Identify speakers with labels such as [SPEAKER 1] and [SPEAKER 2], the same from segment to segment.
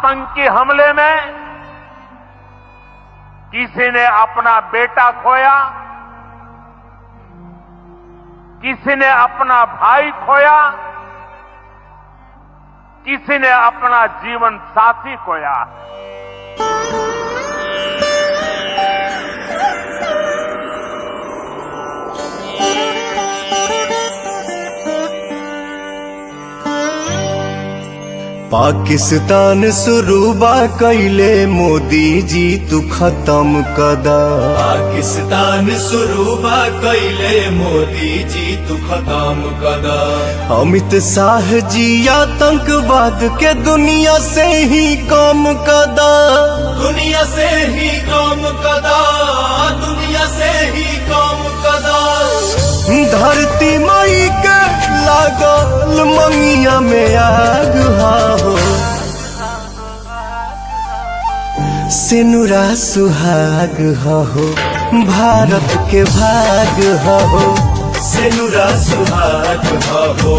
[SPEAKER 1] आतंकी हमले में किसी ने अपना बेटा खोया, किसी ने अपना भाई खोया, किसी ने अपना जीवन साथी खोया।
[SPEAKER 2] पाकिस्तान शुरूबा कैले मोदी जी तू खत्म कदा।
[SPEAKER 3] पाकिस्तान शुरूबा कैले मोदी जी तू खत्म कदा।
[SPEAKER 2] अमित शाह जी आतंकवाद के दुनिया से ही कम कदा।
[SPEAKER 3] दुनिया से ही कम कदा, दुनिया से ही कम कदा।
[SPEAKER 2] धरती मई के लागल मंगिया में आग हो, सिनुरा सुहाग हो, भारत के भाग हो।
[SPEAKER 3] सिनुरा सुहाग हो,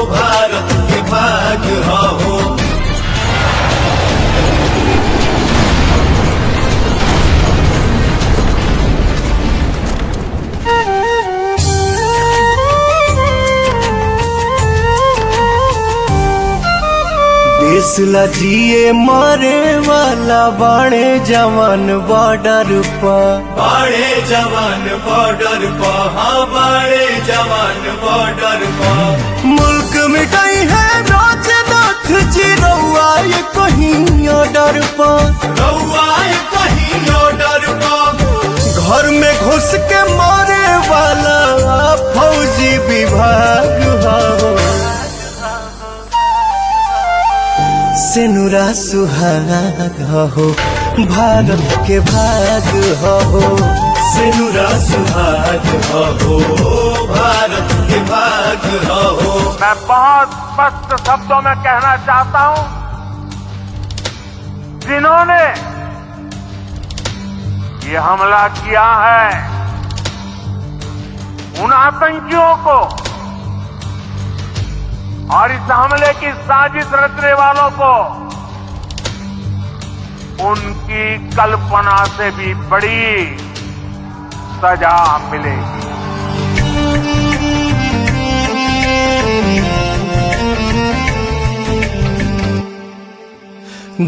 [SPEAKER 3] भारत के भाग हो।
[SPEAKER 2] देश ला जिए मारे वाला बाड़े जवान बॉर्डर पर।
[SPEAKER 3] बाड़े जवान बॉर्डर पर, हाँ बाड़े जवान बॉर्डर पर।
[SPEAKER 2] मुल्क मिटाई है राजनाथ जी रउआ ये कहीं ऑर्डर पर।
[SPEAKER 3] रउआ ये कहीं ऑर्डर पर।
[SPEAKER 2] घर में घुस के मारे वाला फौजी विभाग हो, सिनुरा सुहाग हो, भारत के भाग हो।
[SPEAKER 3] सिनुरा सुहाग हो, भारत के भाग हो।
[SPEAKER 1] मैं बहुत स्पष्ट शब्दों में कहना चाहता हूं, जिन्होंने ये हमला किया है उन आतंकियों को और इस हमले की साजिश रचने वालों को उनकी कल्पना से भी बड़ी सजा मिलेगी।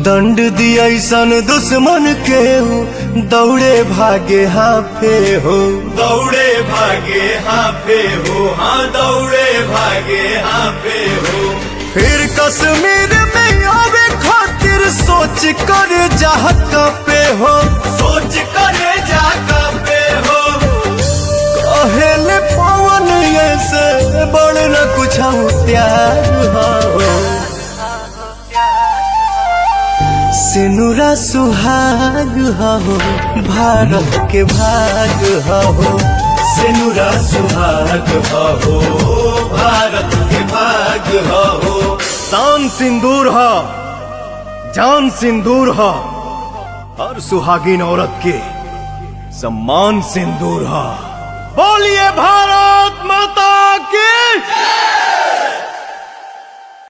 [SPEAKER 2] दंड दिया सन दुश्मन के दौड़े भागे हाफे हो।
[SPEAKER 3] दौड़े भागे हाफे हो, हाँ दौड़े भागे हाफे हो।
[SPEAKER 2] फिर कश्मीर में आवे खातिर सोच कर जाहका पे हो।
[SPEAKER 3] सोच करे जाका पे हो।
[SPEAKER 2] कहेले पवन ऐसे बड़ न कुछ त्याग हो, सिनुरा सुहाग हो, भारत के भाग हो।
[SPEAKER 3] सिनुरा सुहाग हो, भारत के भाग हो।
[SPEAKER 2] शान सिंदूर हो, जान सिंदूर हो, और सुहागिन औरत के सम्मान सिंदूर हो। बोलिए भारत माता।